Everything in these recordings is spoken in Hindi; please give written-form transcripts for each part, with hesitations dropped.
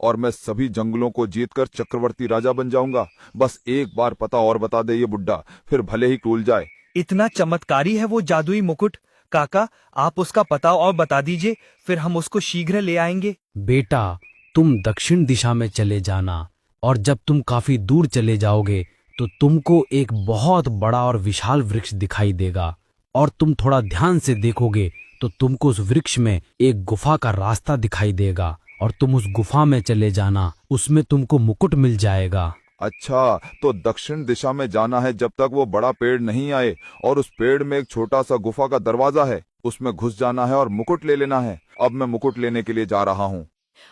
और मैं सभी जंगलों को जीतकर चक्रवर्ती राजा बन जाऊंगा। बस एक बार पता और बता दे ये बुड्ढा, फिर भले ही टूल जाए। इतना चमत्कारी है वो जादुई मुकुट। काका, आप उसका पता और बता दीजिए, फिर हम उसको शीघ्र ले आएंगे। बेटा, तुम दक्षिण दिशा में चले जाना, और जब तुम काफी दूर चले जाओगे तो तुमको एक बहुत बड़ा और विशाल वृक्ष दिखाई देगा, और तुम थोड़ा ध्यान से देखोगे तो तुमको उस वृक्ष में एक गुफा का रास्ता दिखाई देगा, और तुम उस गुफा में चले जाना, उसमें तुमको मुकुट मिल जाएगा। अच्छा, तो दक्षिण दिशा में जाना है जब तक वो बड़ा पेड़ नहीं आए, और उस पेड़ में एक छोटा सा गुफा का दरवाजा है, उसमें घुस जाना है और मुकुट ले लेना है। अब मैं मुकुट लेने के लिए जा रहा हूँ।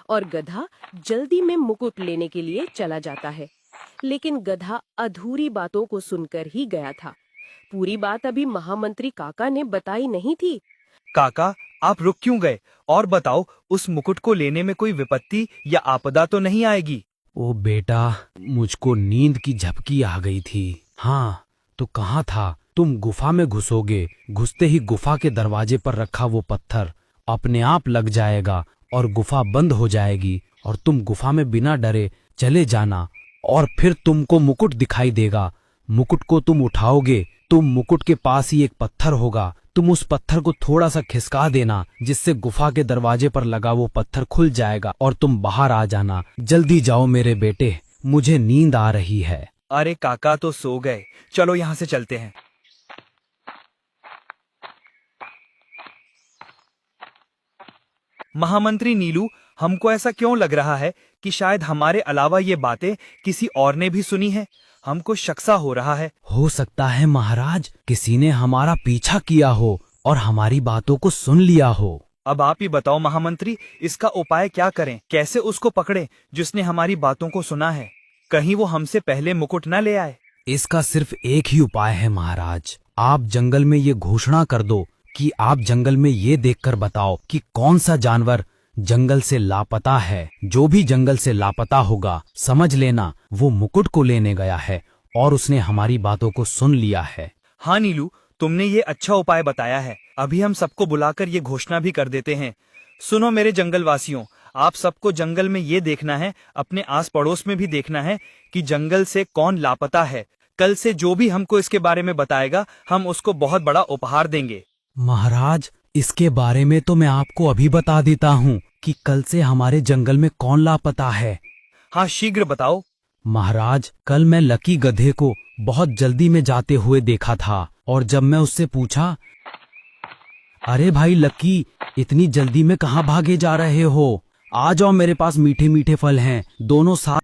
और गधा जल्दी में मुकुट लेने के लिए चला जाता है। लेकिन गधा अधूरी बातों को सुनकर ही गया था। पूरी बात अभी महामंत्री काका ने बताई नहीं थी। काका, आप रुक क्यों गए? और बताओ, उस मुकुट को लेने में कोई विपत्ति या आपदा तो नहीं आएगी? ओ बेटा, मुझको नींद की झपकी आ गई थी। हाँ, तो कहाँ था? तुम गुफा में घुसोगे, घुसते ही गुफा के दरवाजे पर रखा वो पत्थर अपने आप लग जाएगा और गुफा बंद हो जाएगी, और तुम गुफा में बिना डरे चले जाना, और फिर तुमको मुकुट दिखाई देगा। मुकुट को तुम उठाओगे, तुम मुकुट के पास ही एक पत्थर होगा, तुम उस पत्थर को थोड़ा सा खिसका देना, जिससे गुफा के दरवाजे पर लगा वो पत्थर खुल जाएगा और तुम बाहर आ जाना। जल्दी जाओ मेरे बेटे, मुझे नींद आ रही है। अरे काका तो सो गए, चलो यहाँ से चलते हैं। महामंत्री नीलू, हमको ऐसा क्यों लग रहा है कि शायद हमारे अलावा ये बातें किसी और ने भी सुनी है। हमको शक सा हो रहा है। हो सकता है महाराज, किसी ने हमारा पीछा किया हो और हमारी बातों को सुन लिया हो। अब आप ही बताओ महामंत्री, इसका उपाय क्या करें? कैसे उसको पकड़ें जिसने हमारी बातों को सुना है? कहीं वो हमसे पहले मुकुट न ले आए। इसका सिर्फ एक ही उपाय है महाराज। आप जंगल में ये घोषणा कर दो कि आप जंगल में ये देखकर बताओ कि कौन सा जानवर जंगल से लापता है। जो भी जंगल से लापता होगा, समझ लेना वो मुकुट को लेने गया है और उसने हमारी बातों को सुन लिया है। हाँ नीलू, तुमने ये अच्छा उपाय बताया है। अभी हम सबको बुलाकर ये घोषणा भी कर देते हैं। सुनो मेरे जंगल वासियों, आप सबको जंगल में ये देखना है, अपने आस पड़ोस में भी देखना है कि जंगल से कौन लापता है। कल से जो भी हमको इसके बारे में बताएगा, हम उसको बहुत बड़ा उपहार देंगे। महाराज, इसके बारे में तो मैं आपको अभी बता देता हूँ कि कल से हमारे जंगल में कौन लापता है। हाँ, शीघ्र बताओ। महाराज, कल मैं लकी गधे को बहुत जल्दी में जाते हुए देखा था, और जब मैं उससे पूछा, अरे भाई लकी, इतनी जल्दी में कहाँ भागे जा रहे हो? आ जाओ, मेरे पास मीठे मीठे फल हैं, दोनों साथ